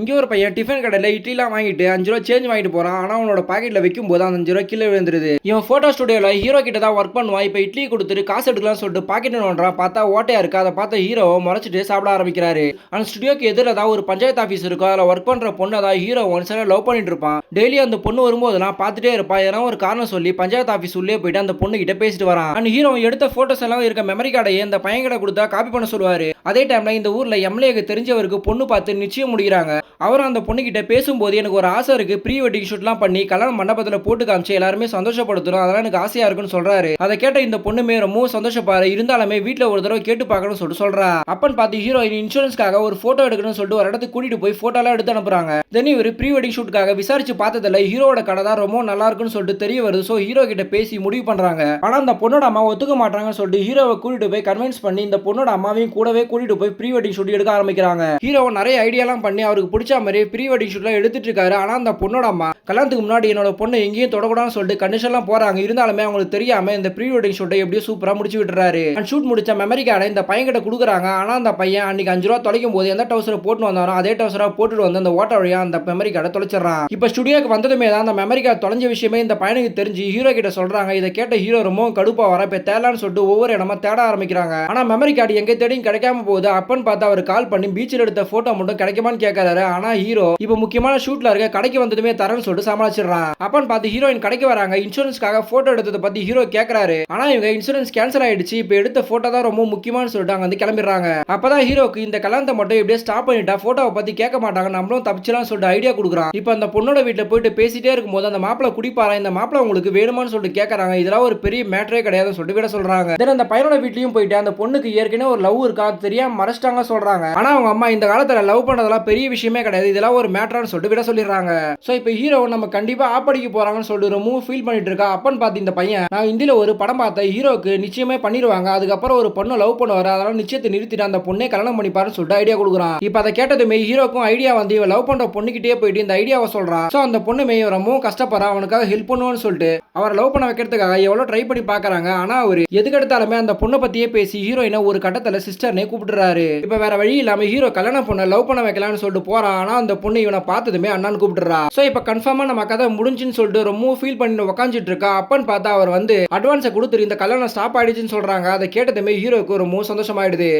இங்க ஒரு பையன் டிஃபன் கடையில இட்லிலாம் வாங்கிட்டு ரூ. 5 சேஞ்ச் வாங்கிட்டு போறான். ஆனா அவனோட பாக்கெட்ல வைக்கும்போது அந்த ரூ. 5 கீழ விழுந்துருது. இவன் போட்டோ ஸ்டுடியோல ஹீரோ கிட்ட தான் ஒர்க் பண்ணுவான். இப்ப இட்லி குடுத்துட்டு காசு எடுக்கலாம்னு சொல்லிட்டு பாக்கெட் நோண்டுறான். பார்த்தா ஓட்டையா இருக்கு. அத பார்த்த ஹீரோ முறைச்சிட்டு சாப்பிட ஆரம்பிக்கிறாரு. அந்த ஸ்டுடியோக்கு எதிர தான் ஒரு பஞ்சாயத்து ஆபீஸ் இருக்கும். அதுல ஒர்க் பண்ற பொண்ணு தான் ஹீரோ ஒன் சைடா லவ் பண்ணிட்டு இருப்பான். டெய்லி அந்த பொண்ணு வரும்போதெல்லாம் பார்த்துட்டே இருப்பான். ஏன்னா ஒரு காரணம் சொல்லி பஞ்சாயத்து ஆபீஸ் உள்ளே போயிட்டு அந்த பொண்ணு கிட்ட பேசிட்டு வரான். அந்த ஹீரோ எடுத்த போட்டோஸ் எல்லாம் இருக்க மெமரி கார்டையே இந்த பையன் கிட்ட கொடுத்தா காப்பி பண்ண சொல்லுவாரு. அதே டைம்ல இந்த ஊர்ல எம்எல்ஏக்கு தெரிஞ்சவருக்கு பொண்ணு பார்த்து நிச்சயம் முடிக்கிறாங்க. அவரும் அந்த பொண்ணு கிட்ட பேசும்போது எனக்கு ஒரு ஆசை இருக்கு, ப்ரீ வெட்டிங் ஷூட்லாம் பண்ணி கல்யாண மண்டபத்துல போட்டு காமிச்சு எல்லாருமே சந்தோஷப்படுத்தணும், அதெல்லாம் எனக்கு ஆசையா இருக்குன்னு சொல்றாரு. அதை கேட்ட இந்த பொண்ணுமே ரொம்ப சந்தோஷப்பாரு. இருந்தாலுமே வீட்டுல ஒரு தடவை கேட்டு பார்க்கணும்னு சொல்லிட்டு சொல்றா. அப்பன்னு பார்த்து ஹீரோயின் இன்சூரன்ஸ்க்காக ஒரு போட்டோ எடுக்கணும்னு சொல்லிட்டு ஒரு இடத்துக்கு கூட்டிட்டு போய் போட்டோலாம் எடுத்து அனுப்புறாங்க. தென் இவர் ப்ரீ வெட்டிங் ஷூட்டுக்காக விசாரிச்சு பார்த்ததுல ஹீரோட கடை தான் ரொம்ப நல்லா இருக்குன்னு சொல்லிட்டு தெரிய வருது. சோ ஹீரோ கிட்ட பேசி முடிவு பண்றாங்க. ஆனா அந்த பொண்ணோட அம்மா ஒத்துக்க மாட்டாங்கன்னு சொல்லிட்டு ஹீரோவை கூட்டிட்டு போய் கன்வின்ஸ் பண்ணி இந்த பொண்ணோட அம்மாவையும் கூடவே கூட்டிட்டு போய் ப்ரீ வெட்டிங் ஷூட் எடுக்க ஆரம்பிக்கிறாங்க. ஹீரோ நிறைய ஐடியாலாம் பண்ணி அவருக்கு பிடிச்ச மாதிரி ப்ரீ வெட்டிங் ஷூட்லாம் எடுத்துட்டு இருக்காரு. ஆனா அந்த பொண்ணோட அம்மா கல்யாணத்துக்கு முன்னாடி என்னோட பொண்ணு எங்கேயும் தொடக்கூடாதுன்னு சொல்லிட்டு கண்டிஷன்லாம் போறாங்க. இருந்தாலுமே அவங்களுக்கு தெரியாம இந்த ப்ரீ வெட்டிங் ஷூட்டை எப்படியோ சூப்பரா முடிச்சு விட்டுறாரு. அண்ட் ஷூட் முடிச்ச மெமரி கார்டை இந்த பையன் கிட்ட கொடுக்குறாங்க. ஆனா அந்த பையன் அன்னைக்கு ரூ. 5 தொலைக்கும் போது எந்த டவுசரை போட்டு வந்தாரோ அதே டவுசரா போட்டுட்டு வந்து அந்த ஓட்ட வழியா அந்த மெமரி கார்டை தொலைச்சிடறான். இப்ப ஸ்டுடியோக்கு வந்ததுமே தான் அந்த மெமரி கார்டு தொலைஞ்ச விஷயமே இந்த பையனுக்கு தெரிஞ்சு ஹீரோ கிட்ட சொல்றாங்க. இதை கேட்ட ஹீரோ ரொம்ப கடுப்பா வர இப்ப தேடலான்னு சொல்லிட்டு ஒவ்வொரு இடமா தேட ஆரம்பிக்கிறாங்க. ஆனா மெமரி கார்டு எங்க தேடியும் கிடைக்காம போகுது. அப்பன்னு பார்த்து அவர் கால் பண்ணி பீச்சில் எடுத்த போட்டோ மட்டும் கிடைக்குமான்னு கேட்கறாரு. ஆனா ஹீரோ இப்ப முக்கியமான ஷூட்ல இருக்க கடைக்கு வந்ததுமே தரேன்னு சொல்லிட்டு சமாளிச்சிடறான். அப்பன்னு பார்த்து ஹீரோயின் கடைக்கு வராங்க. இன்சூரன்ஸ்க்காக போட்டோ எடுத்ததை பத்தி ஹீரோ கேட்கறாரு. ஆனா இவங்க இன்சூரன்ஸ் கேன்சல் ஆயிடுச்சு, இப்ப எடுத்த போட்டோ தான் ரொம்ப முக்கியமானு சொல்லிட்டு அங்க வந்து கிளம்பிடுறாங்க. அப்பதான் ஹீரோக்கு இந்த கல்யாணத்தை மட்டும் எப்படியே ஸ்டாப் பண்ணிட்டா போட்டோவை பத்தி கேட்க மாட்டாங்க, நம்மளும் தப்பிச்சலாம் சொல்லிட்டு ஐடியா கொடுக்குறான். இப்ப அந்த பொண்ணோட வீட்டுல போயிட்டு பேசிட்டே இருக்கும்போது அந்த மாப்பிள குடிப்பாரா, இந்த மாப்பிள உங்களுக்கு வேணுமான்னு சொல்லிட்டு கேட்கறாங்க. இதெல்லாம் ஒரு பெரிய மேட்டரே கிடையாதுன்னு சொல்லிட்டு விட சொல்றாங்க. தென் அந்த பையனோட வீட்லயும் போயிட்டு அந்த பொண்ணுக்கு ஏற்கனவே ஒரு லவ் இருக்கா தெரியாம மறைச்சிட்டாங்க சொல்றாங்க. ஆனா அவங்க அம்மா இந்த காலத்துல லவ் பண்றதெல்லாம் பெரிய விஷயமே கிடையாது, இதெல்லாம் ஒரு மேட்டரான்னு சொல்லிட்டு விட சொல்லிடுறாங்க. சோ இப்போ ஹீரோ நம்ம கண்டிப்பா ஆப்படிக்கு போறாங்கன்னு சொல்லிட்டு ரொம்ப ஃபீல் பண்ணிட்டு இருக்கா. அப்பன்னு பார்த்து இந்த பையன் நான் இந்தியில ஒரு படம் பார்த்தேன், ஹீரோக்கு நிச்சயமே பண்ணிடுவாங்க, அதுக்கப்புறம் ஒரு பொண்ணு லவ் பண்ணுவாரு, அதனால நிச்சயத்தை நிறுத்திட்டு அந்த பொண்ணே கல்யாணம் பண்ணிப்பாருன்னு சொல்லிட்டு ஐடியா கொடுக்குறான். இப்போ அதை கேட்டதுமே ஹீரோக்கும் ஐடியா வந்து இவன் லவ் பண்ற பொண்ணுகிட்டே போயிட்டு இந்த ஐடியாவை சொல்றான். சோ அந்த பொண்ணுமே ரொம்பவும் கஷ்டப்படுறான், அவனுக்காக ஹெல்ப் பண்ணுவான்னு சொல்லிட்டு அவரை லவ் பண்ண வைக்கிறதுக்காக எவ்வளவு ட்ரை பண்ணி பாக்குறாங்க. ஆனா அவரு எதுக்கு எடுத்தாலுமே அந்த பொண்ணை பத்தியே பேசி ஹீரோயினை ஒரு கட்டத்துல சிஸ்டர்னே கூப்பிடுறாரு. இப்ப வேற வழி இல்லாம ஹீரோ கல்யாணம் பொண்ணை லவ் பண்ண வைக்கலாம்னு சொல்லிட்டு போறான். ஆனா அந்த பொண்ணு இவனை பார்த்ததுமே அண்ணான்னு கூப்பிடுறா. சோ இப்ப கன்ஃபார்மா நம்ம கதை முடிஞ்சுன்னு சொல்லிட்டு ரொம்ப ஃபீல் பண்ணி உட்காந்துட்டு இருக்கா. அப்பன்னு பார்த்தா அவர் வந்து அட்வான்ஸை கொடுத்துட்டு இந்த கல்யாணம் ஸ்டாப் ஆயிடுச்சுன்னு சொல்றாங்க. அதை கேட்டதுமே ஹீரோக்கு ரொம்ப சந்தோஷமாயிடுது.